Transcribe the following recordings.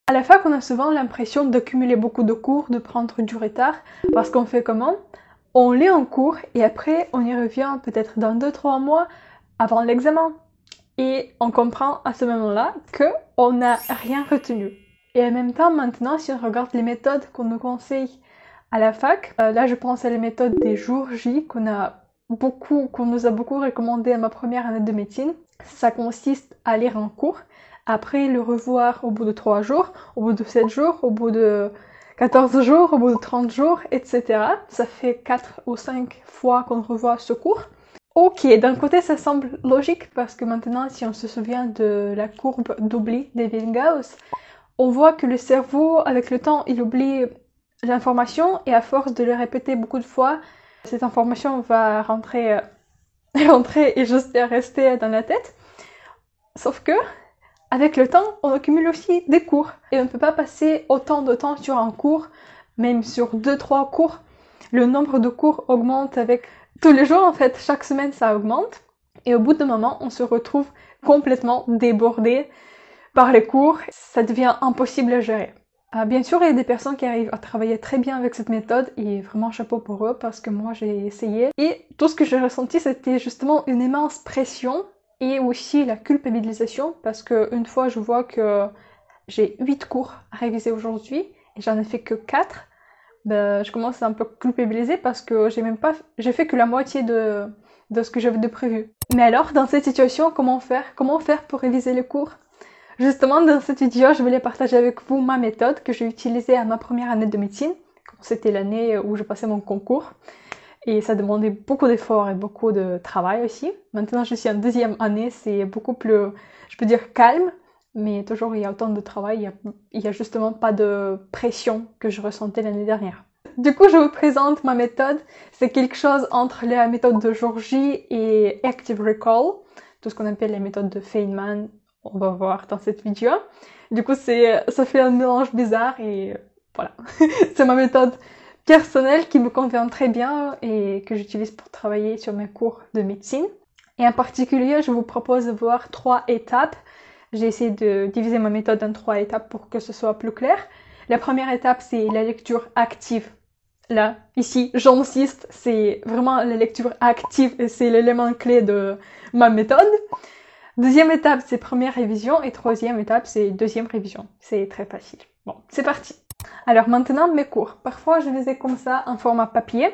À la fac, on a souvent l'impression d'accumuler beaucoup de cours, de prendre du retard, parce qu'on fait comment? On lit en cours et après on y revient peut-être dans 2-3 mois avant l'examen. Et on comprend à ce moment-là qu'on n'a rien retenu. Et en même temps, maintenant, si on regarde les méthodes qu'on nous conseille à la fac, là je pense à les méthodes des jours J qu'on nous a beaucoup recommandé à ma première année de médecine. Ça consiste à lire un cours, après le revoir au bout de 3 jours, au bout de 7 jours, au bout de 14 jours, au bout de 30 jours, etc. Ça fait 4 ou 5 fois qu'on revoit ce cours. Ok, d'un côté ça semble logique parce que maintenant si on se souvient de la courbe d'oubli d'Ebbinghaus, on voit que le cerveau avec le temps il oublie l'information et à force de le répéter beaucoup de fois, cette information va rentrer et juste rester dans la tête. Sauf que avec le temps, on accumule aussi des cours et on ne peut pas passer autant de temps sur un cours, même sur 2-3 cours. Le nombre de cours augmente avec tous les jours en fait, chaque semaine ça augmente et au bout d'un moment, on se retrouve complètement débordé par les cours, ça devient impossible à gérer. Bien sûr, il y a des personnes qui arrivent à travailler très bien avec cette méthode et vraiment chapeau pour eux parce que moi j'ai essayé et tout ce que j'ai ressenti c'était justement une immense pression et aussi la culpabilisation parce que une fois je vois que j'ai 8 cours à réviser aujourd'hui et j'en ai fait que 4, ben, je commence à un peu culpabiliser parce que j'ai fait que la moitié de ce que j'avais de prévu. Mais alors, dans cette situation, comment faire? Comment faire pour réviser les cours? Justement, dans cette vidéo, je voulais partager avec vous ma méthode que j'ai utilisée à ma première année de médecine. C'était l'année où je passais mon concours. Et ça demandait beaucoup d'efforts et beaucoup de travail aussi. Maintenant, je suis en deuxième année, c'est beaucoup plus, je peux dire, calme. Mais toujours, il y a autant de travail. Il y a justement pas de pression que je ressentais l'année dernière. Du coup, je vous présente ma méthode. C'est quelque chose entre la méthode de jour J et Active Recall. Tout ce qu'on appelle les méthodes de Feynman. On va voir dans cette vidéo. Du coup, ça fait un mélange bizarre et voilà. C'est ma méthode personnelle qui me convient très bien et que j'utilise pour travailler sur mes cours de médecine. Et en particulier, je vous propose de voir 3 étapes. J'ai essayé de diviser ma méthode en 3 étapes pour que ce soit plus clair. La première étape, c'est la lecture active. Là, ici, j'insiste, c'est vraiment la lecture active et c'est l'élément clé de ma méthode. Deuxième étape, c'est première révision et troisième étape, c'est deuxième révision. C'est très facile. Bon, c'est parti. Alors maintenant, mes cours. Parfois, je les ai comme ça en format papier,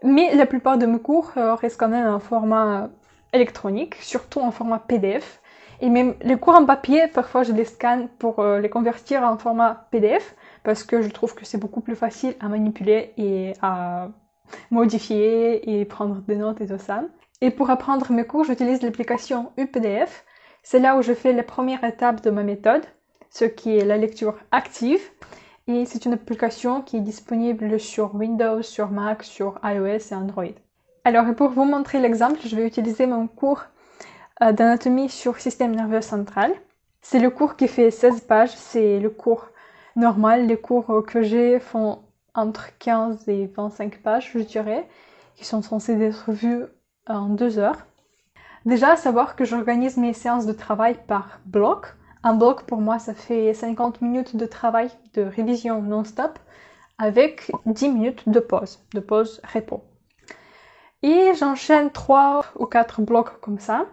mais la plupart de mes cours restent quand même en format électronique, surtout en format PDF. Et même les cours en papier, parfois je les scanne pour les convertir en format PDF, parce que je trouve que c'est beaucoup plus facile à manipuler et à modifier et prendre des notes et tout ça. Et pour apprendre mes cours, j'utilise l'application UPDF. C'est là où je fais la première étape de ma méthode, ce qui est la lecture active. Et c'est une application qui est disponible sur Windows, sur Mac, sur iOS et Android. Alors, pour vous montrer l'exemple, je vais utiliser mon cours d'anatomie sur système nerveux central. C'est le cours qui fait 16 pages, c'est le cours normal. Les cours que j'ai font entre 15 et 25 pages, je dirais, qui sont censés être vus en 2 heures. Déjà, à savoir que j'organise mes séances de travail par bloc. Un bloc, pour moi, ça fait 50 minutes de travail, de révision non-stop, avec 10 minutes de pause repos. Et j'enchaîne 3 ou 4 blocs comme ça,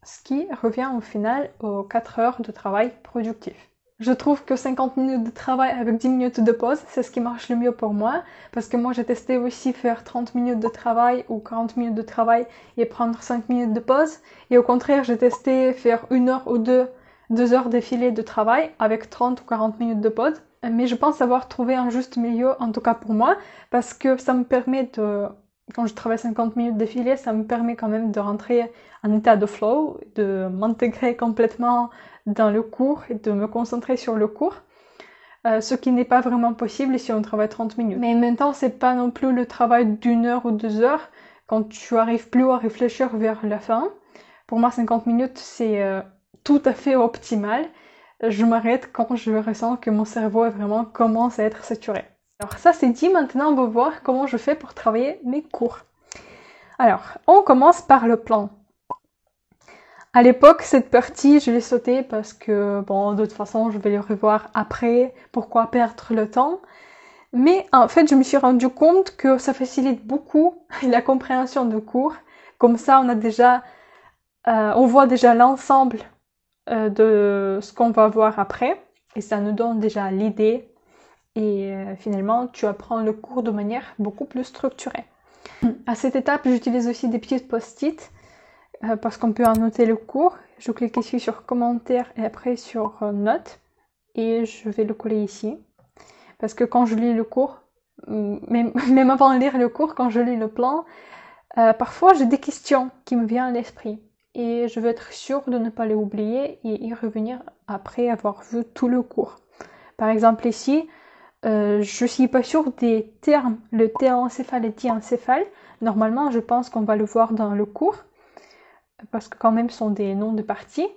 ce qui revient au final aux 4 heures de travail productif. Je trouve que 50 minutes de travail avec 10 minutes de pause, c'est ce qui marche le mieux pour moi, parce que moi j'ai testé aussi faire 30 minutes de travail ou 40 minutes de travail et prendre 5 minutes de pause, et au contraire j'ai testé faire 1 heure ou 2 heures d'affilée de travail avec 30 ou 40 minutes de pause, mais je pense avoir trouvé un juste milieu, en tout cas pour moi, parce que ça me permet de, quand je travaille 50 minutes d'affilée, ça me permet quand même de rentrer en état de flow, de m'intégrer complètement dans le cours et de me concentrer sur le cours, ce qui n'est pas vraiment possible si on travaille 30 minutes. Mais en même temps, c'est pas non plus le travail d'1 heure ou 2 heures quand tu arrives plus à réfléchir vers la fin. Pour moi, 50 minutes, c'est tout à fait optimal. Je m'arrête quand je ressens que mon cerveau vraiment commence à être saturé. Alors ça c'est dit, maintenant on va voir comment je fais pour travailler mes cours. Alors, on commence par le plan. À l'époque, cette partie, je l'ai sautée parce que, bon, de toute façon, je vais le revoir après. Pourquoi perdre le temps? Mais en fait, je me suis rendu compte que ça facilite beaucoup la compréhension de cours. Comme ça, on voit déjà l'ensemble de ce qu'on va voir après. Et ça nous donne déjà l'idée. Et finalement, tu apprends le cours de manière beaucoup plus structurée. À cette étape, j'utilise aussi des petites post-it parce qu'on peut annoter le cours. Je clique ici sur commentaires et après sur notes et je vais le coller ici. Parce que quand je lis le cours, même avant de lire le cours, quand je lis le plan, parfois j'ai des questions qui me viennent à l'esprit. Et je veux être sûre de ne pas les oublier et y revenir après avoir vu tout le cours. Par exemple ici, je suis pas sûre des termes, le télencéphale et diencéphale. Normalement, je pense qu'on va le voir dans le cours, parce que quand même ce sont des noms de parties.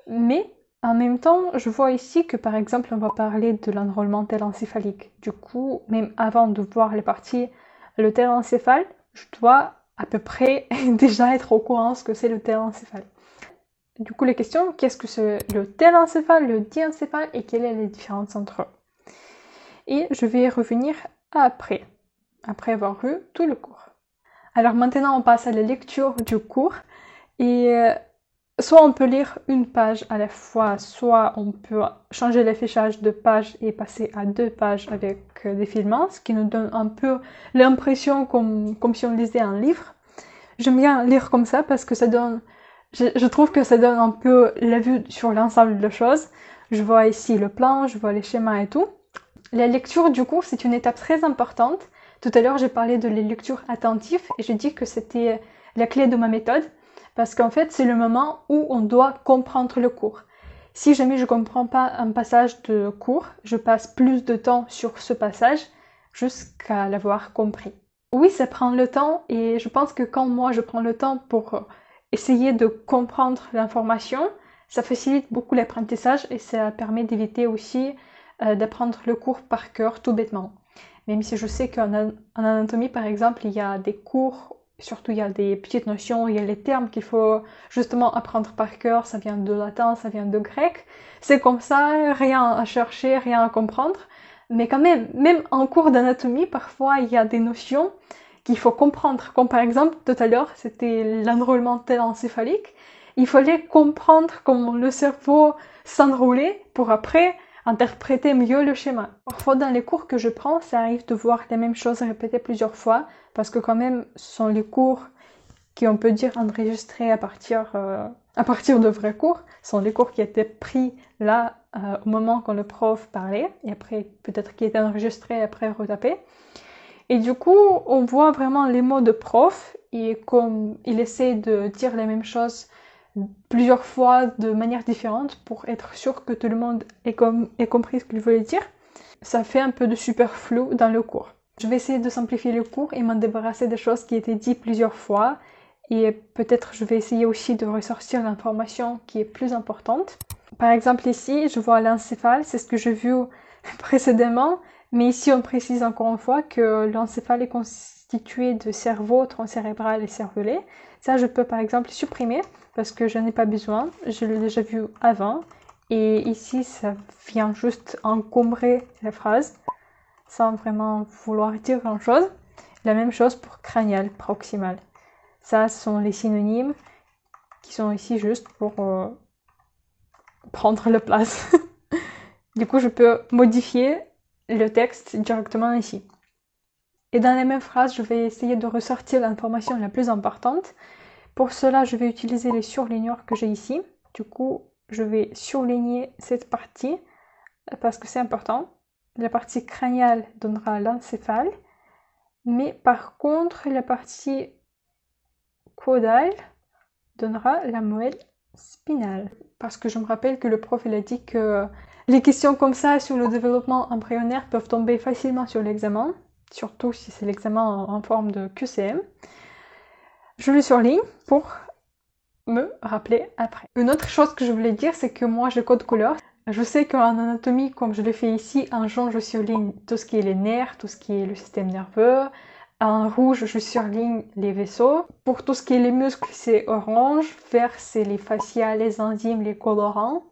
Mais en même temps, je vois ici que par exemple, on va parler de l'enrôlement télencéphalique. Du coup, même avant de voir les parties, le télencéphale, je dois à peu près déjà être au courant ce que c'est le télencéphale. Du coup, les questions, qu'est-ce que c'est le télencéphale, le diencéphale et quelle est la différence entre eux? Et je vais y revenir après avoir vu tout le cours. Alors maintenant, on passe à la lecture du cours. Et soit on peut lire une page à la fois, soit on peut changer l'affichage de page et passer à 2 pages avec des filmants, ce qui nous donne un peu l'impression comme si on lisait un livre. J'aime bien lire comme ça parce que ça donne, je trouve que ça donne un peu la vue sur l'ensemble de choses. Je vois ici le plan, je vois les schémas et tout. La lecture du cours, c'est une étape très importante. Tout à l'heure, j'ai parlé de la lecture attentive et j'ai dit que c'était la clé de ma méthode parce qu'en fait, c'est le moment où on doit comprendre le cours. Si jamais je ne comprends pas un passage de cours, je passe plus de temps sur ce passage jusqu'à l'avoir compris. Oui, ça prend le temps et je pense que quand moi je prends le temps pour essayer de comprendre l'information, ça facilite beaucoup l'apprentissage et ça permet d'éviter aussi d'apprendre le cours par cœur tout bêtement. Même si je sais qu'en anatomie, par exemple, il y a des cours, surtout il y a des petites notions, il y a les termes qu'il faut justement apprendre par cœur, ça vient de latin, ça vient de grec. C'est comme ça, rien à chercher, rien à comprendre. Mais quand même en cours d'anatomie, parfois il y a des notions qu'il faut comprendre. Comme par exemple, tout à l'heure, c'était l'enrôlement télencéphalique. Il fallait comprendre comment le cerveau s'enrôlait pour après interpréter mieux le schéma. Parfois dans les cours que je prends, ça arrive de voir les mêmes choses répétées plusieurs fois parce que quand même ce sont les cours qui on peut dire enregistrés à partir de vrais cours. Ce sont les cours qui étaient pris là au moment quand le prof parlait et après peut-être qui étaient enregistrés et après retapés. Et du coup, on voit vraiment les mots de prof et comme il essaie de dire les mêmes choses plusieurs fois de manière différente pour être sûr que tout le monde ait compris ce qu'il voulait dire. Ça fait un peu de superflu dans le cours. Je vais essayer de simplifier le cours et m'en débarrasser des choses qui étaient dites plusieurs fois et peut-être je vais essayer aussi de ressortir l'information qui est plus importante. Par exemple ici, je vois l'encéphale, c'est ce que j'ai vu précédemment, mais ici on précise encore une fois que l'encéphale est constitué de cerveau, tronc cérébral et cervelet. Ça, je peux par exemple supprimer parce que je n'ai pas besoin. Je l'ai déjà vu avant. Et ici, ça vient juste encombrer la phrase sans vraiment vouloir dire grand-chose. La même chose pour crânial, proximal. Ça, ce sont les synonymes qui sont ici juste pour prendre la place. Du coup, je peux modifier le texte directement ici. Et dans la même phrase, je vais essayer de ressortir l'information la plus importante. Pour cela, je vais utiliser les surligneurs que j'ai ici. Du coup, je vais surligner cette partie parce que c'est important. La partie crâniale donnera l'encéphale, mais par contre, la partie caudale donnera la moelle spinale. Parce que je me rappelle que le prof il a dit que les questions comme ça sur le développement embryonnaire peuvent tomber facilement sur l'examen, surtout si c'est l'examen en forme de QCM. Je le surligne pour me rappeler après. Une autre chose que je voulais dire, c'est que moi, je code couleur. Je sais qu'en anatomie, comme je l'ai fait ici, en jaune, je surligne tout ce qui est les nerfs, tout ce qui est le système nerveux, En rouge, je surligne les vaisseaux. Pour tout ce qui est les muscles, c'est orange. Vert, c'est les fascias, les enzymes, les colorants.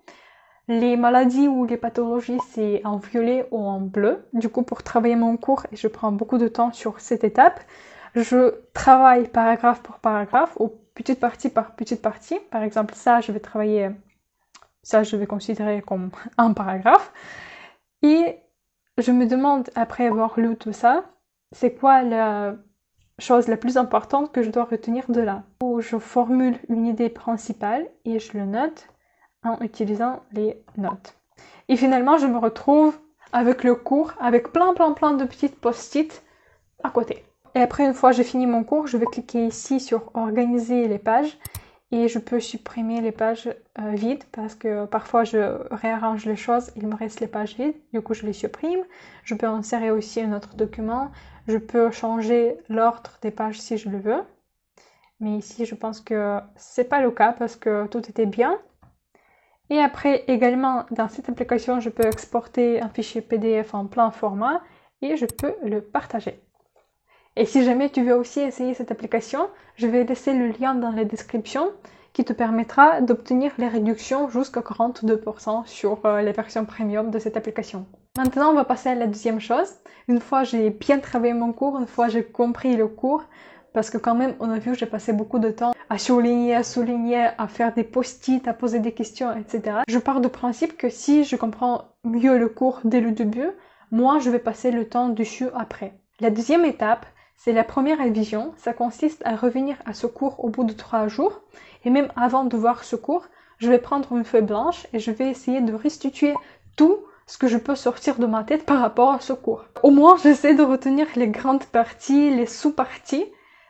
Les maladies ou les pathologies, c'est en violet ou en bleu. Du coup, pour travailler mon cours, je prends beaucoup de temps sur cette étape. Je travaille paragraphe par paragraphe ou petite partie par petite partie. Par exemple, ça, je vais considérer comme un paragraphe. Et je me demande, après avoir lu tout ça, c'est quoi la chose la plus importante que je dois retenir de là. Où je formule une idée principale et je le note en utilisant les notes. Et finalement, je me retrouve avec le cours, avec plein de petites post-it à côté. Et après, une fois j'ai fini mon cours, je vais cliquer ici sur organiser les pages et je peux supprimer les pages vides parce que parfois je réarrange les choses, il me reste les pages vides, du coup je les supprime. Je peux insérer aussi un autre document, je peux changer l'ordre des pages si je le veux. Mais ici, je pense que c'est pas le cas parce que tout était bien. Et après, également, dans cette application, je peux exporter un fichier PDF en plein format et je peux le partager. Et si jamais tu veux aussi essayer cette application, je vais laisser le lien dans la description qui te permettra d'obtenir les réductions jusqu'à 42% sur les versions premium de cette application. Maintenant, on va passer à la deuxième chose. Une fois j'ai bien travaillé mon cours, une fois j'ai compris le cours, parce que quand même, on a vu, j'ai passé beaucoup de temps à surligner, à souligner, à faire des post-it, à poser des questions, etc. Je pars du principe que si je comprends mieux le cours dès le début, moi, je vais passer le temps dessus après. La deuxième étape, c'est la première révision. Ça consiste à revenir à ce cours au bout de 3 jours. Et même avant de voir ce cours, je vais prendre une feuille blanche et je vais essayer de restituer tout ce que je peux sortir de ma tête par rapport à ce cours. Au moins, j'essaie de retenir les grandes parties, les sous-parties,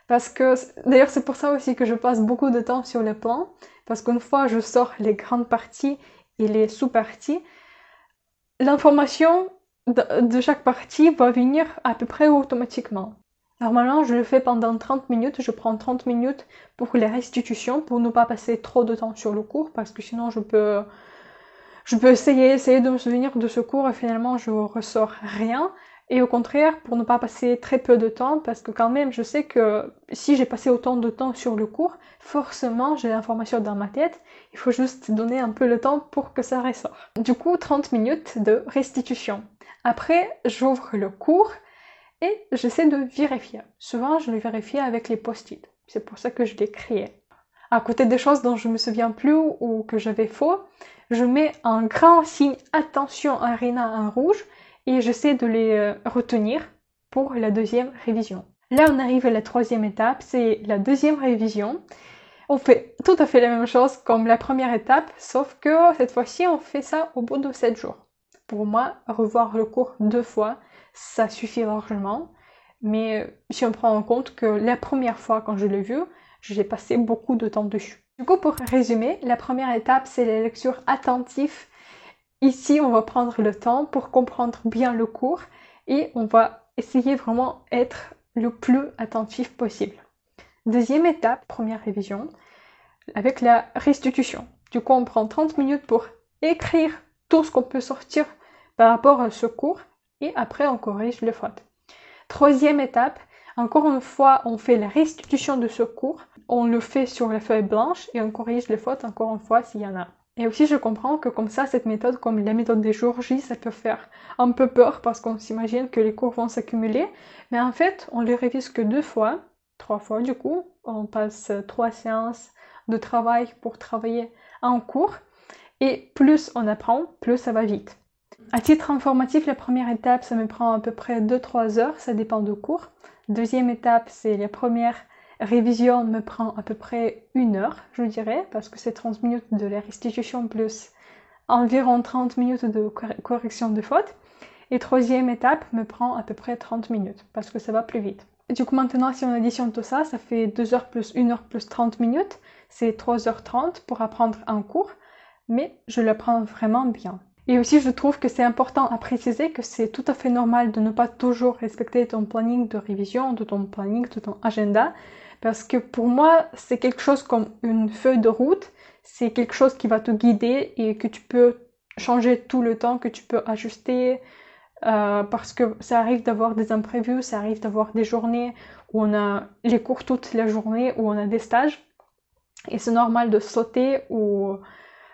parce que, d'ailleurs, c'est pour ça aussi que je passe beaucoup de temps sur les plans, parce qu'une fois je sors les grandes parties et les sous-parties, l'information de chaque partie va venir à peu près automatiquement. Normalement, je le fais pendant 30 minutes, je prends 30 minutes pour les restitutions, pour ne pas passer trop de temps sur le cours, parce que sinon je peux essayer de me souvenir de ce cours et finalement je ressors rien. Et au contraire, pour ne pas passer très peu de temps, parce que quand même, je sais que si j'ai passé autant de temps sur le cours, forcément, j'ai l'information dans ma tête. Il faut juste donner un peu le temps pour que ça ressort. Du coup, 30 minutes de restitution. Après, j'ouvre le cours et j'essaie de vérifier. Souvent, je le vérifie avec les post-it. C'est pour ça que je l'ai créé. À côté des choses dont je me souviens plus ou que j'avais faux, je mets un grand signe attention Arena en rouge et j'essaie de les retenir pour la deuxième révision. Là, on arrive à la troisième étape, c'est la deuxième révision. On fait tout à fait la même chose comme la première étape, sauf que cette fois-ci, on fait ça au bout de 7 jours. Pour moi, revoir le cours 2 fois, ça suffit largement. Mais si on prend en compte que la première fois, quand je l'ai vu, j'ai passé beaucoup de temps dessus. Du coup, pour résumer, la première étape, c'est la lecture attentive. Ici, on va prendre le temps pour comprendre bien le cours et on va essayer vraiment d'être le plus attentif possible. Deuxième étape, première révision, avec la restitution. Du coup, on prend 30 minutes pour écrire tout ce qu'on peut sortir par rapport à ce cours et après, on corrige les fautes. Troisième étape, encore une fois, on fait la restitution de ce cours. On le fait sur la feuille blanche et on corrige les fautes encore une fois s'il y en a. Et aussi, je comprends que comme ça, cette méthode, comme la méthode des jours J, ça peut faire un peu peur parce qu'on s'imagine que les cours vont s'accumuler. Mais en fait, on les révise que 2 fois, 3 fois du coup. On passe 3 séances de travail pour travailler en cours. Et plus on apprend, plus ça va vite. À titre informatif, la première étape, ça me prend à peu près 2-3 heures, ça dépend du cours. Deuxième étape, c'est la première révision me prend à peu près 1 heure, je dirais, parce que c'est 30 minutes de la restitution plus environ 30 minutes de correction de fautes. Et troisième étape me prend à peu près 30 minutes, parce que ça va plus vite. Et du coup, maintenant, si on additionne tout ça, ça fait 2 heures plus 1 heure plus 30 minutes. C'est 3h30 pour apprendre un cours, mais je l'apprends vraiment bien. Et aussi, je trouve que c'est important à préciser que c'est tout à fait normal de ne pas toujours respecter ton planning de révision, de ton planning, de ton agenda. Parce que pour moi, c'est quelque chose comme une feuille de route. C'est quelque chose qui va te guider et que tu peux changer tout le temps, que tu peux ajuster parce que ça arrive d'avoir des imprévus, ça arrive d'avoir des journées où on a les cours toute la journée, où on a des stages. Et c'est normal de sauter ou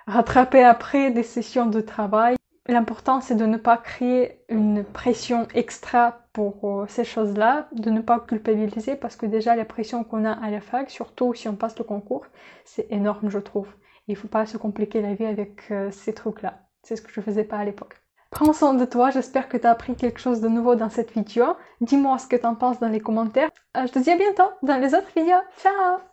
rattraper après des sessions de travail. L'important, c'est de ne pas créer une pression extra pour ces choses-là, de ne pas culpabiliser parce que déjà la pression qu'on a à la fac, surtout si on passe le concours, c'est énorme, je trouve. Il faut pas se compliquer la vie avec ces trucs-là. C'est ce que je faisais pas à l'époque. Prends soin de toi, j'espère que tu as appris quelque chose de nouveau dans cette vidéo. Dis-moi ce que tu en penses dans les commentaires. Je te dis à bientôt dans les autres vidéos. Ciao!